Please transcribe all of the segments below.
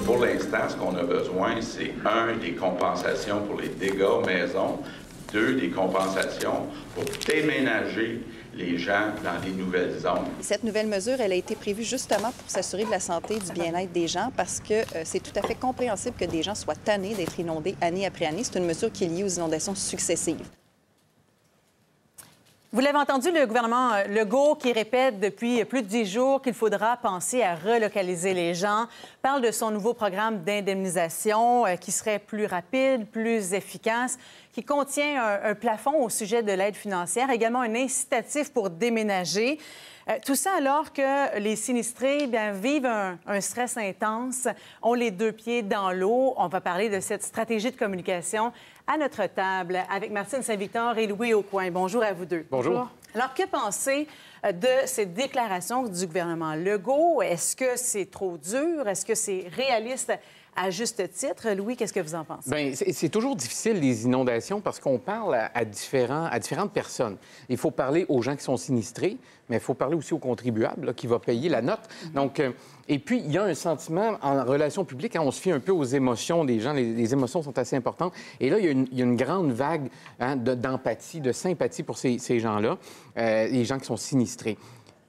pour l'instant, ce qu'on a besoin, c'est des compensations pour les dégâts maison, des compensations pour déménager les gens dans des nouvelles zones. Cette nouvelle mesure, elle a été prévue justement pour s'assurer de la santé et du bien-être des gens parce que c'est tout à fait compréhensible que des gens soient tannés d'être inondés année après année. C'est une mesure qui est liée aux inondations successives. Vous l'avez entendu, le gouvernement Legault qui répète depuis plus de 10 jours qu'il faudra penser à relocaliser les gens, parle de son nouveau programme d'indemnisation qui serait plus rapide, plus efficace, qui contient un plafond au sujet de l'aide financière, également un incitatif pour déménager. Tout ça alors que les sinistrés vivent un stress intense, ont les deux pieds dans l'eau. On va parler de cette stratégie de communication à notre table avec Martine Saint-Victor et Louis Aucoin. Bonjour à vous deux. Bonjour. Alors, que penser de cette déclaration du gouvernement Legault? Est-ce que c'est trop dur? Est-ce que c'est réaliste à juste titre? Louis, qu'est-ce que vous en pensez? Bien, c'est toujours difficile, les inondations, parce qu'on parle à différentes personnes. Il faut parler aux gens qui sont sinistrés, mais il faut parler aussi aux contribuables là, qui vont payer la note. Donc, et puis, il y a un sentiment en relations publiques, hein, on se fie un peu aux émotions des gens. Les émotions sont assez importantes. Et là, il y a une grande vague d'empathie, de sympathie pour ces gens-là, les gens qui sont sinistrés.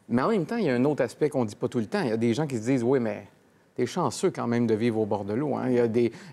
Mais en même temps, il y a un autre aspect qu'on ne dit pas tout le temps. Il y a des gens qui se disent, oui, mais t'es chanceux quand même de vivre au bord de l'eau. Hein?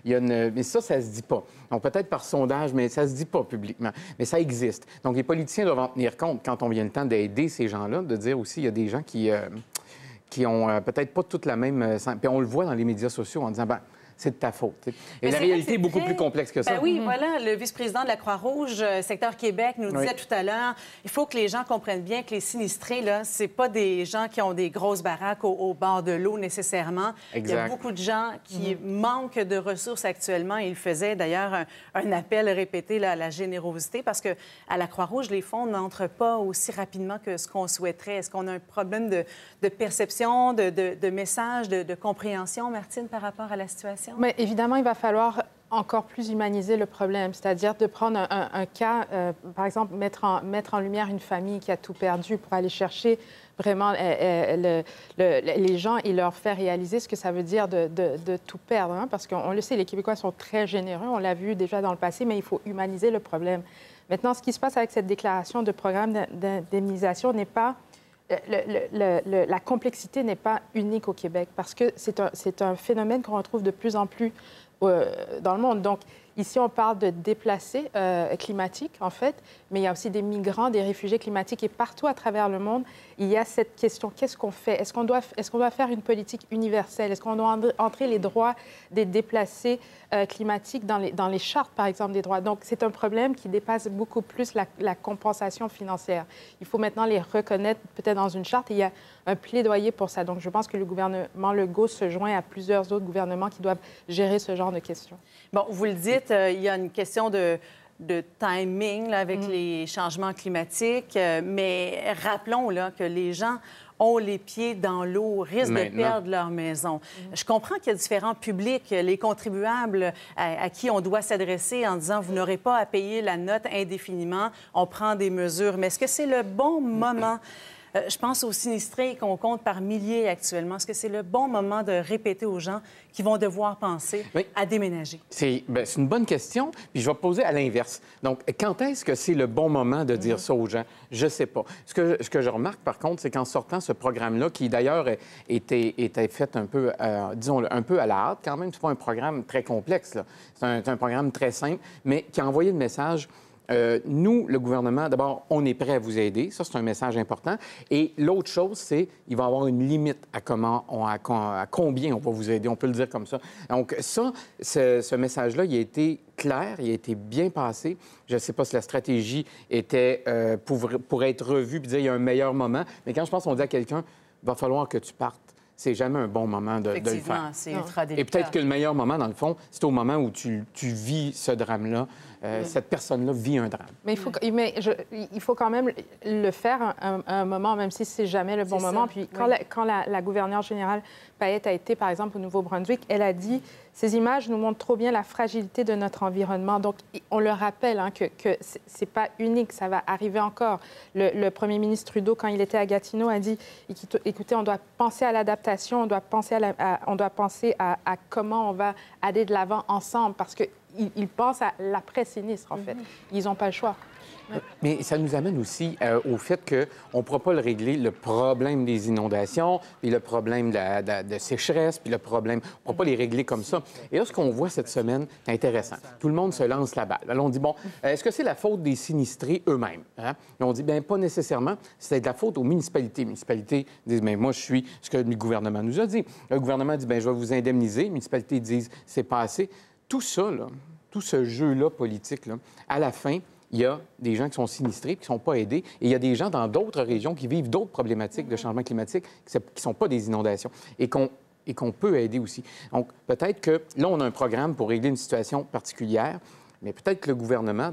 Mais ça se dit pas. Donc, peut-être par sondage, mais ça se dit pas publiquement. Mais ça existe. Donc, les politiciens doivent en tenir compte quand on vient le temps d'aider ces gens-là, de dire aussi il y a des gens qui ont peut-être pas toute la même... Puis on le voit dans les médias sociaux en disant, ben c'est de ta faute. T'sais. Et la réalité est beaucoup plus complexe que ça. Ben oui, voilà, le vice-président de la Croix-Rouge, secteur Québec, nous disait tout à l'heure, il faut que les gens comprennent bien que les sinistrés, là, c'est pas des gens qui ont des grosses baraques au bord de l'eau nécessairement. Exact. Il y a beaucoup de gens qui manquent de ressources actuellement. Il faisait d'ailleurs un appel répété là, à la générosité parce que à la Croix-Rouge, les fonds n'entrent pas aussi rapidement que ce qu'on souhaiterait. Est-ce qu'on a un problème de perception, de message, de compréhension, Martine, par rapport à la situation? Mais évidemment, il va falloir encore plus humaniser le problème, c'est-à-dire de prendre un cas, par exemple, mettre en lumière une famille qui a tout perdu pour aller chercher vraiment les gens et leur faire réaliser ce que ça veut dire de tout perdre. Hein? Parce qu'on le sait, les Québécois sont très généreux, on l'a vu déjà dans le passé, mais il faut humaniser le problème. Maintenant, ce qui se passe avec cette déclaration de programme d'indemnisation n'est pas... la complexité n'est pas unique au Québec parce que c'est un phénomène qu'on retrouve de plus en plus dans le monde. Donc, ici, on parle de déplacés climatiques, en fait, mais il y a aussi des migrants, des réfugiés climatiques. Et partout à travers le monde, il y a cette question, qu'est-ce qu'on fait? Est-ce qu'on doit faire une politique universelle? Est-ce qu'on doit entrer les droits des déplacés climatiques dans les chartes, par exemple, des droits? Donc, c'est un problème qui dépasse beaucoup plus la compensation financière. Il faut maintenant les reconnaître peut-être dans une charte et il y a un plaidoyer pour ça. Donc, je pense que le gouvernement Legault se joint à plusieurs autres gouvernements qui doivent gérer ce genre de questions. Bon, vous le dites, il y a une question de timing là, avec les changements climatiques, mais rappelons là, que les gens ont les pieds dans l'eau, risquent de perdre leur maison. Je comprends qu'il y a différents publics, les contribuables à qui on doit s'adresser en disant « vous n'aurez pas à payer la note indéfiniment, on prend des mesures ». Mais est-ce que c'est le bon moment? Je pense aux sinistrés qu'on compte par milliers actuellement. Est-ce que c'est le bon moment de répéter aux gens qui vont devoir penser à déménager? C'est une bonne question. Puis je vais poser à l'inverse. Donc, quand est-ce que c'est le bon moment de dire ça aux gens? Je ne sais pas. Ce que je remarque, par contre, c'est qu'en sortant ce programme-là, qui d'ailleurs était fait un peu, disons, un peu à la hâte quand même, c'est pas un programme très complexe, là. C'est un programme très simple, mais qui a envoyé le message... nous, le gouvernement, d'abord, on est prêt à vous aider. Ça, c'est un message important. Et l'autre chose, c'est qu'il va y avoir une limite à combien on va vous aider. On peut le dire comme ça. Donc, ça, ce message-là, il a été clair, il a été bien passé. Je ne sais pas si la stratégie était pour être revue puis dire il y a un meilleur moment. Mais quand je pense qu'on dit à quelqu'un, il va falloir que tu partes. C'est jamais un bon moment de le faire. Effectivement, c'est ultra délicat. Et peut-être que le meilleur moment, dans le fond, c'est au moment où tu vis ce drame-là. Cette personne-là vit un drame. Mais il faut quand même le faire un moment, même si c'est jamais le bon moment. Puis quand la gouverneure générale Payette a été, par exemple, au Nouveau-Brunswick, elle a dit « Ces images nous montrent trop bien la fragilité de notre environnement. » Donc, on le rappelle que c'est pas unique, ça va arriver encore. Le premier ministre Trudeau, quand il était à Gatineau, a dit « Écoutez, on doit penser à l'adaptation concertation, on doit penser à comment on va aller de l'avant ensemble, parce qu'ils pensent à l'après-sinistre, en fait. Ils n'ont pas le choix. Mais ça nous amène aussi au fait qu'on ne pourra pas le régler, le problème des inondations, puis le problème de sécheresse, puis le problème... On ne pourra pas les régler comme ça. Et là, ce qu'on voit cette semaine, c'est intéressant. Tout le monde se lance la balle. Alors, on dit, bon, est-ce que c'est la faute des sinistrés eux-mêmes? Hein? Et on dit, bien, pas nécessairement. C'est de la faute aux municipalités. Les municipalités disent, bien, moi, je suis ce que le gouvernement nous a dit. Le gouvernement dit, bien, je vais vous indemniser. Les municipalités disent, c'est pas assez. Tout ça, là, tout ce jeu-là politique, là, à la fin, il y a des gens qui sont sinistrés, qui ne sont pas aidés, et il y a des gens dans d'autres régions qui vivent d'autres problématiques de changement climatique qui ne sont pas des inondations et qu'on peut aider aussi. Donc, peut-être que là, on a un programme pour régler une situation particulière, mais peut-être que le gouvernement,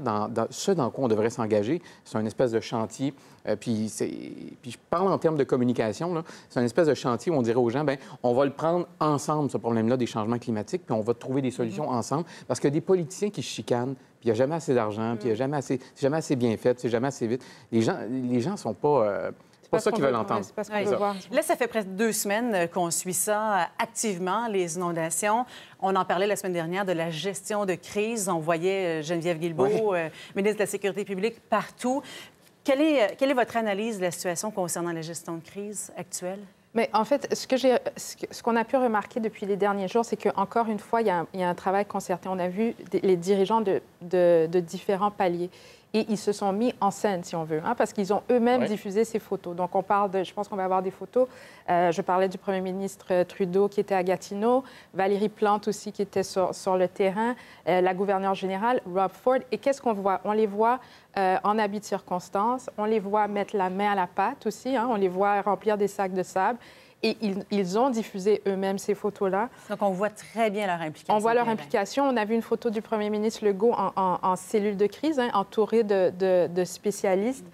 ce dans quoi on devrait s'engager, c'est un espèce de chantier. Puis je parle en termes de communication, là, c'est un espèce de chantier où on dirait aux gens, bien, on va le prendre ensemble, ce problème-là des changements climatiques, puis on va trouver des solutions ensemble. Parce que des politiciens qui se chicanent, puis il n'y a jamais assez d'argent, puis il n'y a c'est jamais assez bien fait, c'est jamais assez vite. Les gens ne sont pas... C'est pas ça qu'ils veulent entendre. C'est pas ce qu'on veut voir. Là, ça fait presque 2 semaines qu'on suit ça activement, les inondations. On en parlait la semaine dernière de la gestion de crise. On voyait Geneviève Guilbeault, ministre de la Sécurité publique, partout. Quelle est votre analyse de la situation concernant la gestion de crise actuelle? Mais en fait, ce qu'on a pu remarquer depuis les derniers jours, c'est qu'encore une fois, il y a un travail concerté. On a vu les dirigeants de différents paliers. Et ils se sont mis en scène, si on veut, hein, parce qu'ils ont eux-mêmes diffusé ces photos. Donc, je pense qu'on va avoir des photos. Je parlais du premier ministre Trudeau qui était à Gatineau, Valérie Plante aussi qui était sur le terrain, la gouverneure générale, Rob Ford. Et qu'est-ce qu'on voit? On les voit en habit de circonstance, on les voit mettre la main à la pâte aussi, hein, on les voit remplir des sacs de sable. Et ils ont diffusé eux-mêmes ces photos-là. Donc, on voit très bien leur implication. On voit leur implication. On a vu une photo du premier ministre Legault en cellule de crise, hein, entouré de spécialistes.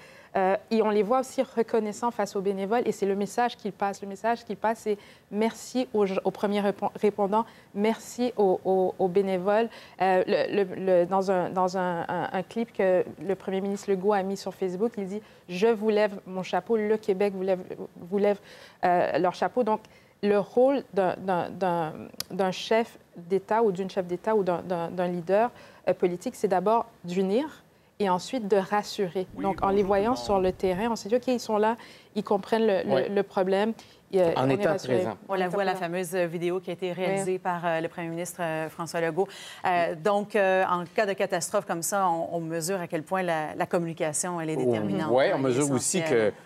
Et on les voit aussi reconnaissants face aux bénévoles. Et c'est le message qu'ils passent. Le message qu'ils passent, c'est merci aux premiers répondants, merci aux bénévoles. Dans un clip que le premier ministre Legault a mis sur Facebook, il dit « Je vous lève mon chapeau, le Québec vous lève leur chapeau ». Donc, le rôle d'un chef d'État ou d'une chef d'État ou d'un leader politique, c'est d'abord d'unir et ensuite de rassurer. Donc, en les voyant sur le terrain, on s'est dit, OK, ils sont là, ils comprennent le problème. En étant présent. On la voit, la fameuse vidéo qui a été réalisée par le premier ministre François Legault. Donc, en cas de catastrophe comme ça, on mesure à quel point la communication, elle est déterminante. Oui, on mesure aussi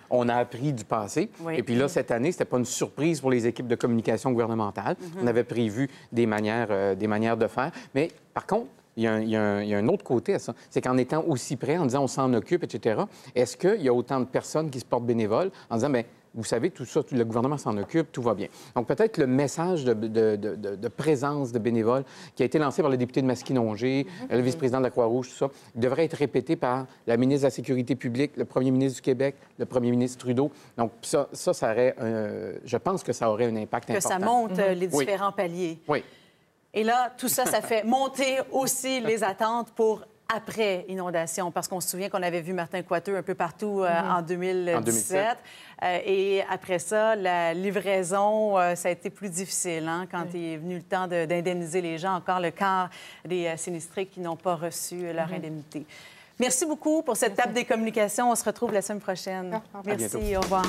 qu'on a appris du passé. Oui. Et puis là, cette année, c'était pas une surprise pour les équipes de communication gouvernementale. On avait prévu des manières de faire. Mais par contre, il y a un autre côté à ça. C'est qu'en étant aussi près, en disant on s'en occupe, etc., est-ce qu'il y a autant de personnes qui se portent bénévoles en disant, bien, vous savez, tout ça, le gouvernement s'en occupe, tout va bien. Donc, peut-être le message de présence de bénévoles qui a été lancé par le député de Masquinongé, le vice-président de la Croix-Rouge, tout ça, devrait être répété par la ministre de la Sécurité publique, le premier ministre du Québec, le premier ministre Trudeau. Donc, ça aurait, je pense que ça aurait un impact important. Que ça monte les différents paliers. Oui. Et là, tout ça, ça fait monter aussi les attentes pour après inondation, parce qu'on se souvient qu'on avait vu Martin Coiteux un peu partout en 2017. Et après ça, la livraison, ça a été plus difficile, hein, quand il est venu le temps d'indemniser les gens, encore le quart des sinistrés qui n'ont pas reçu leur indemnité. Merci beaucoup pour cette table des communications. On se retrouve la semaine prochaine. Merci. Au revoir.